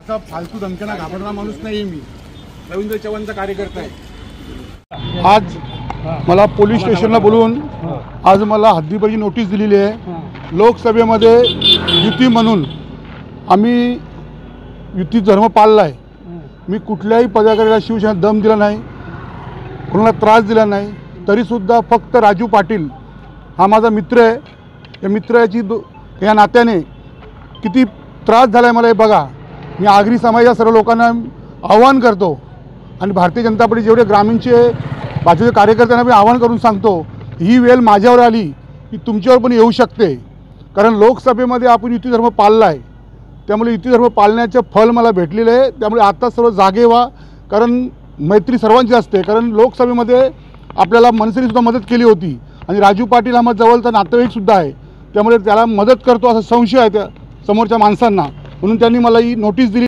फालतू धमक्यांना घाबरणारा माणूस नाही मी, रवींद्र चव्हाणचा कार्यकर्ता आहे। आज मला पोलीस स्टेशनला बोलून आज मला हद्दीबाजी नोटीस दिलेली आहे। लोकसभेमध्ये युती म्हणून आम्ही युती धर्म पाळला आहे। मी कुठल्याही पदाधिकाऱ्याला शिवसेना दम दिला नाही, कोणाला त्रास दिला नाही, तरीसुद्धा फक्त राजू पाटील हा माझा मित्र आहे। या मित्राची या नात्याने किती त्रास झाला आहे मला हे बघा। मी आगरी समाजाच्या सर्व लोकांना आवाहन करतो आणि भारतीय जनता पार्टी जेवढे ग्रामीणचे भाजपचे कार्यकर्त्यांना मी आवाहन करून सांगतो, ही वेळ माझ्यावर आली की तुमच्यावर पण येऊ शकते। कारण लोकसभेमध्ये आपण युती धर्म पाळला आहे, त्यामुळे युती धर्म पाळण्याचे फल मला भेटलेले आहे। त्यामुळे आता सर्व जागे व्हा, कारण मैत्री सर्वांची असते। कारण लोकसभेमध्ये आपल्याला मनसेनेसुद्धा मदत केली होती आणि राजू पाटील हा माझा जवळचा नातेवाईकसुद्धा आहे, त्यामुळे त्याला मदत करतो असा संशय आहे त्या समोरच्या माणसांना, म्हणून त्यांनी मला ही नोटीस दिली।